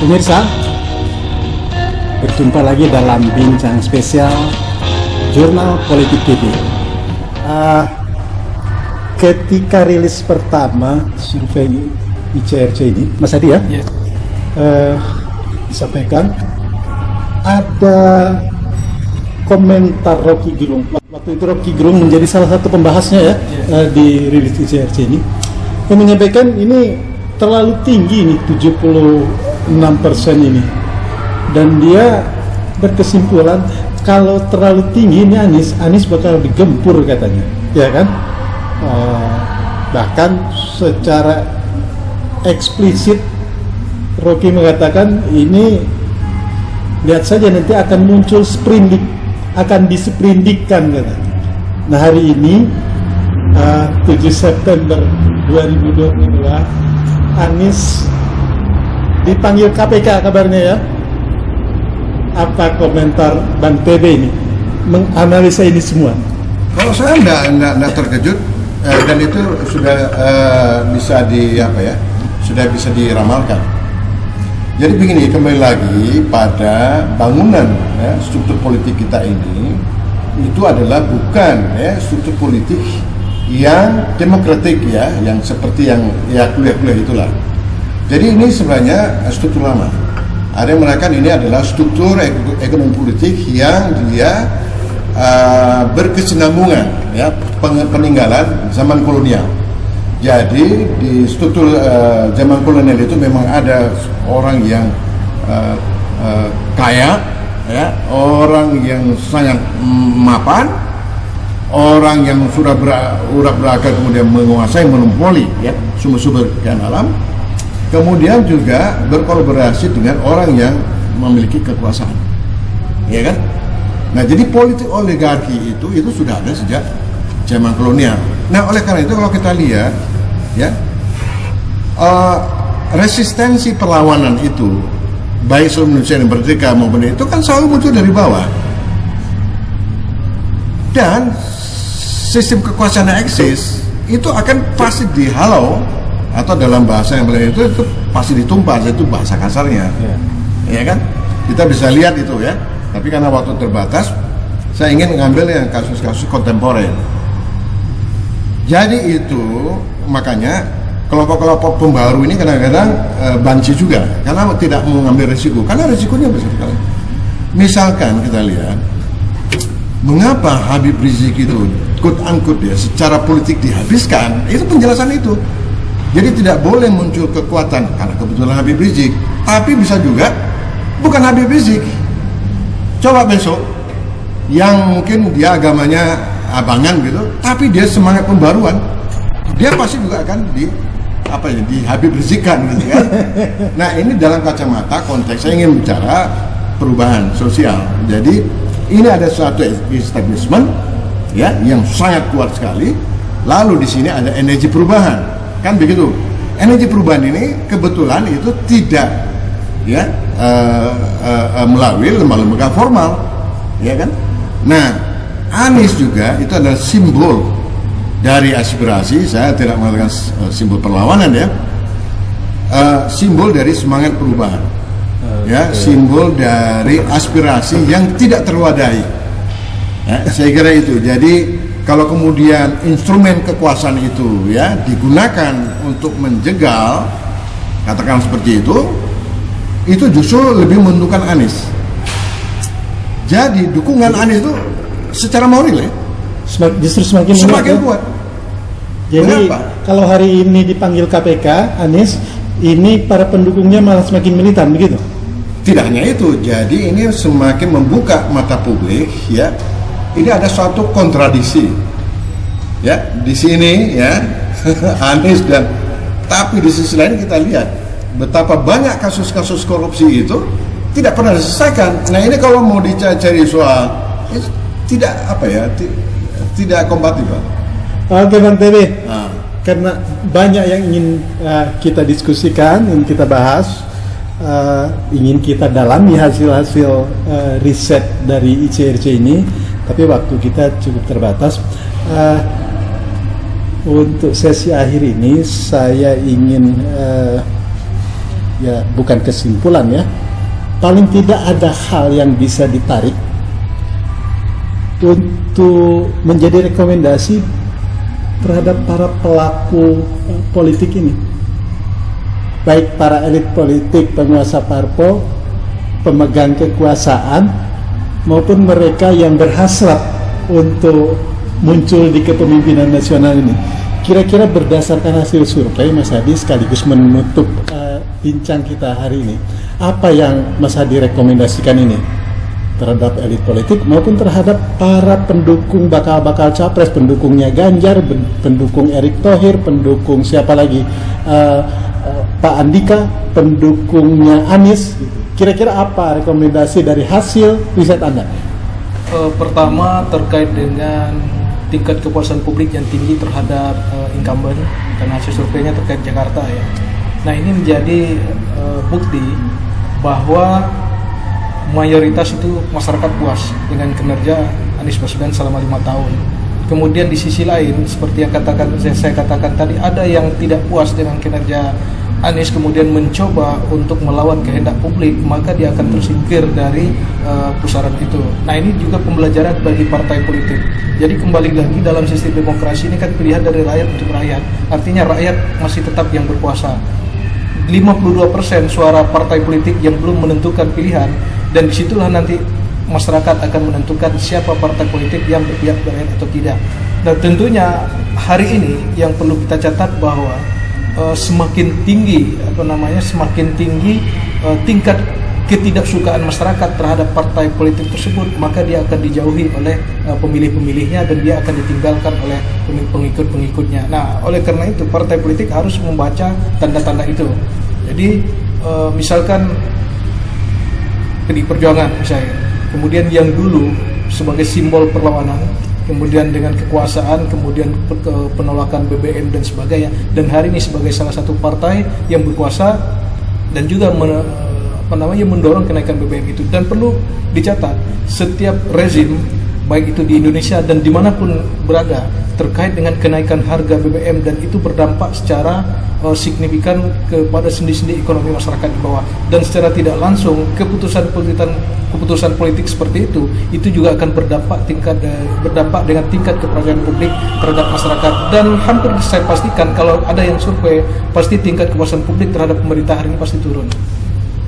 Pemirsa, berjumpa lagi dalam bincang spesial Jurnal Politik TV. Ketika rilis pertama survei ICRC ini, Mas Adi ya, disampaikan ada komentar Rocky Gerung. Waktu itu Rocky Gerung menjadi salah satu pembahasnya ya, di rilis ICRC ini, yang menyampaikan ini terlalu tinggi nih 76% ini, dan dia berkesimpulan kalau terlalu tinggi ini Anies bakal digempur katanya, ya kan? Bahkan secara eksplisit Rocky mengatakan ini lihat saja nanti akan muncul sprindik, akan disprindikkan katanya. Nah hari ini 7 September 2022 Anies dipanggil KPK kabarnya ya. Apa komentar Bang TB ini menganalisa ini semua? Kalau saya enggak terkejut, dan itu sudah sudah bisa diramalkan. Jadi begini, kembali lagi pada bangunan struktur politik kita ini, itu adalah bukan struktur politik yang demokratik ya, yang seperti yang kuliah-kuliah itulah. Jadi ini sebenarnya struktur lama. Ada yang mengatakan ini adalah struktur ekonomi politik yang dia berkesinambungan ya, peninggalan zaman kolonial. Jadi di struktur zaman kolonial itu memang ada orang yang kaya ya, orang yang sangat mapan, orang yang sudah berakal kemudian menguasai, monopoli ya sumber-sumber kekayaan alam, kemudian juga berkolaborasi dengan orang yang memiliki kekuasaan, ya kan? Nah, jadi politik oligarki itu sudah ada sejak zaman kolonial. Nah, oleh karena itu kalau kita lihat ya, resistensi perlawanan itu baik sebelum Indonesia yang merdeka maupun itu kan selalu muncul dari bawah. Dan sistem kekuasaan yang eksis itu akan pasti dihalau, atau dalam bahasa yang lain itu pasti ditumpas, itu bahasa kasarnya, ya kan? Kita bisa lihat itu ya. Tapi karena waktu terbatas, saya ingin mengambil yang kasus-kasus kontemporer. Jadi itu makanya kelompok-kelompok pembaru ini kadang-kadang banci juga, karena tidak mengambil risiko, karena risikonya besar sekali. Misalkan kita lihat, mengapa Habib Rizik itu quote-unquote ya secara politik dihabiskan, itu penjelasan itu. Jadi tidak boleh muncul kekuatan karena kebetulan Habib Rizik, tapi bisa juga bukan Habib Rizik. Coba besok yang mungkin dia agamanya abangan gitu, tapi dia semangat pembaruan, dia pasti juga akan Habib Rizikkan gitu kan. Nah ini dalam kacamata konteks saya ingin bicara perubahan sosial. Jadi ini ada suatu establishment ya yang sangat kuat sekali. Lalu di sini ada energi perubahan, kan begitu. Energi perubahan ini kebetulan itu tidak ya melalui lembaga-lembaga formal, ya kan. Nah Anies juga itu adalah simbol dari aspirasi, saya tidak mengatakan simbol perlawanan ya, simbol dari semangat perubahan, ya, simbol dari aspirasi yang tidak terwadahi. Ya, saya kira itu. Jadi kalau kemudian instrumen kekuasaan itu ya digunakan untuk menjegal, katakan seperti itu justru lebih menentukan Anies. Jadi dukungan Anies itu secara moral ya justru semakin kuat. Jadi mengapa? Kalau hari ini dipanggil KPK Anies, ini para pendukungnya malah semakin militan begitu? Tidak hanya itu, jadi ini semakin membuka mata publik ya. Ini ada suatu kontradiksi ya di sini ya Anies, dan tapi di sisi lain kita lihat betapa banyak kasus-kasus korupsi itu tidak pernah diselesaikan. Nah ini kalau mau dicari soal itu tidak tidak kompatibel. Oke Bang TB, karena banyak yang ingin kita diskusikan, ingin kita bahas, ingin kita dalami hasil-hasil riset dari ICRC ini, tapi waktu kita cukup terbatas. Untuk sesi akhir ini saya ingin ya bukan kesimpulan ya, paling tidak ada hal yang bisa ditarik untuk menjadi rekomendasi terhadap para pelaku politik ini, baik para elit politik, penguasa parpol, pemegang kekuasaan, maupun mereka yang berhasrat untuk muncul di kepemimpinan nasional ini. Kira-kira berdasarkan hasil survei, Mas Hadi, sekaligus menutup bincang kita hari ini, apa yang Mas Hadi rekomendasikan ini terhadap elit politik maupun terhadap para pendukung bakal capres, pendukungnya Ganjar, pendukung Erick Thohir, pendukung siapa lagi, Pak Andika, pendukungnya Anies. Kira-kira apa rekomendasi dari hasil riset Anda? Pertama, terkait dengan tingkat kepuasan publik yang tinggi terhadap incumbent, karena hasil surveinya terkait Jakarta ya. Nah, ini menjadi bukti bahwa mayoritas itu masyarakat puas dengan kinerja Anies Baswedan selama 5 tahun. Kemudian di sisi lain, seperti yang saya katakan tadi, ada yang tidak puas dengan kinerja Anies, kemudian mencoba untuk melawan kehendak publik, maka dia akan tersingkir dari pusaran itu. Nah, ini juga pembelajaran bagi partai politik. Jadi kembali lagi, dalam sistem demokrasi ini kan pilihan dari rakyat untuk rakyat. Artinya rakyat masih tetap yang berkuasa. 52% suara partai politik yang belum menentukan pilihan, dan disitulah nanti masyarakat akan menentukan siapa partai politik yang berpihak rakyat atau tidak. Nah, tentunya hari ini yang perlu kita catat bahwa semakin tinggi tingkat ketidaksukaan masyarakat terhadap partai politik tersebut, maka dia akan dijauhi oleh pemilih-pemilihnya dan dia akan ditinggalkan oleh pengikut-pengikutnya. Nah, oleh karena itu partai politik harus membaca tanda-tanda itu. Jadi misalkan PDI Perjuangan misalnya, kemudian yang dulu sebagai simbol perlawanan, kemudian dengan kekuasaan, kemudian penolakan BBM dan sebagainya, dan hari ini sebagai salah satu partai yang berkuasa dan juga mendorong kenaikan BBM itu. Dan perlu dicatat, setiap rezim baik itu di Indonesia dan dimanapun berada terkait dengan kenaikan harga BBM, dan itu berdampak secara signifikan kepada sendi-sendi ekonomi masyarakat di bawah, dan secara tidak langsung keputusan politik seperti itu juga akan berdampak dengan tingkat kepercayaan publik terhadap masyarakat. Dan hampir saya pastikan kalau ada yang survei, pasti tingkat kepuasan publik terhadap pemerintah hari ini pasti turun.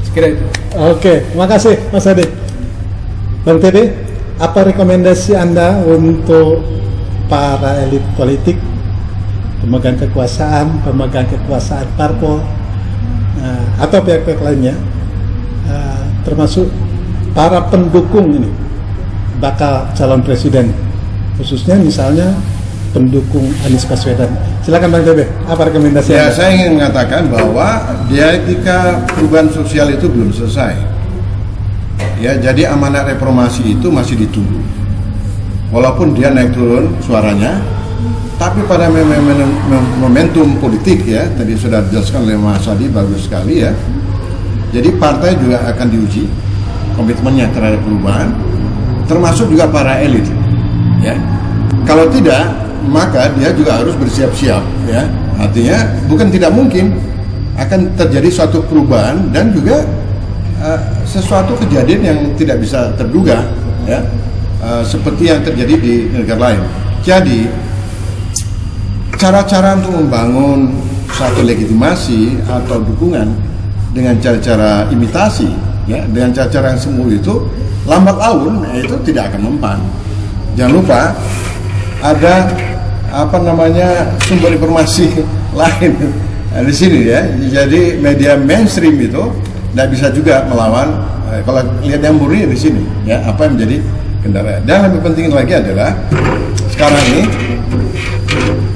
Sekira itu. Oke, terima kasih Mas Hadi. Bang Tede, apa rekomendasi Anda untuk para elit politik, pemegang kekuasaan parpol, atau pihak-pihak lainnya, termasuk para pendukung ini bakal calon presiden, khususnya misalnya pendukung Anies Baswedan? Silakan Bang Tebe, apa rekomendasi Anda? Saya ingin mengatakan bahwa dialektika perubahan sosial itu belum selesai. Ya, jadi amanat reformasi itu masih ditunggu. Walaupun dia naik turun suaranya, tapi pada momentum politik ya, tadi sudah dijelaskan oleh Mas Hadi bagus sekali ya. Jadi partai juga akan diuji komitmennya terhadap perubahan, termasuk juga para elit. Ya, kalau tidak, maka dia juga harus bersiap-siap. Ya, artinya bukan tidak mungkin akan terjadi suatu perubahan dan juga sesuatu kejadian yang tidak bisa terduga. Ya. Seperti yang terjadi di negara lain. Jadi cara-cara untuk membangun satu legitimasi atau dukungan dengan cara-cara imitasi, ya, dengan cara-cara yang semu itu lambat laun itu tidak akan mempan. Jangan lupa ada sumber informasi lain di sini ya. Jadi media mainstream itu tidak bisa juga melawan. Kalau lihat yang murni di sini, ya, apa yang menjadi kendaraan. Dan lebih penting lagi adalah sekarang ini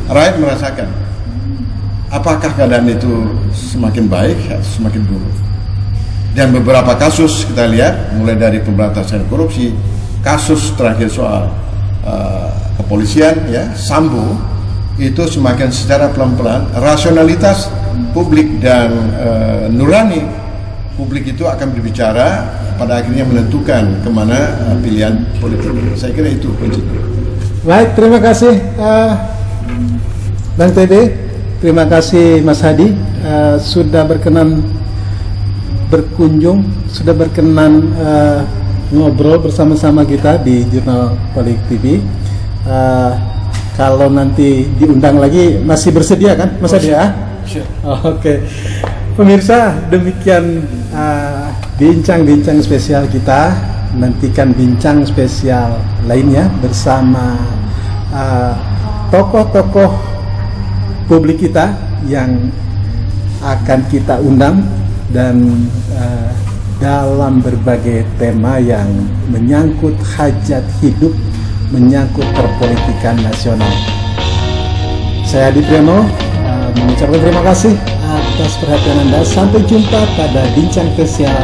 rakyat merasakan apakah keadaan itu semakin baik atau semakin buruk. Dan beberapa kasus kita lihat, mulai dari pemberantasan korupsi, kasus terakhir soal kepolisian, ya, Sambo, itu semakin secara pelan-pelan rasionalitas publik dan nurani publik itu akan berbicara, pada akhirnya menentukan kemana pilihan politik. Saya kira itu kunci. Baik, terima kasih Bang Tede, terima kasih Mas Hadi sudah berkenan berkunjung, sudah berkenan ngobrol bersama-sama kita di Jurnal Politik TV. Kalau nanti diundang lagi masih bersedia kan, Mas Adi ya? Sure. Oke. Pemirsa, demikian bincang-bincang spesial kita. Nantikan bincang spesial lainnya bersama tokoh-tokoh publik kita yang akan kita undang dan dalam berbagai tema yang menyangkut hajat hidup, menyangkut perpolitikan nasional. Saya Adi Priyono mengucapkan terima kasih atas perhatian Anda. Sampai jumpa pada bincang spesial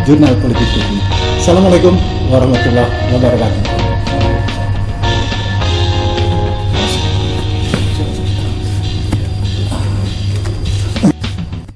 Jurnal Politik TV. Assalamualaikum warahmatullahi wabarakatuh.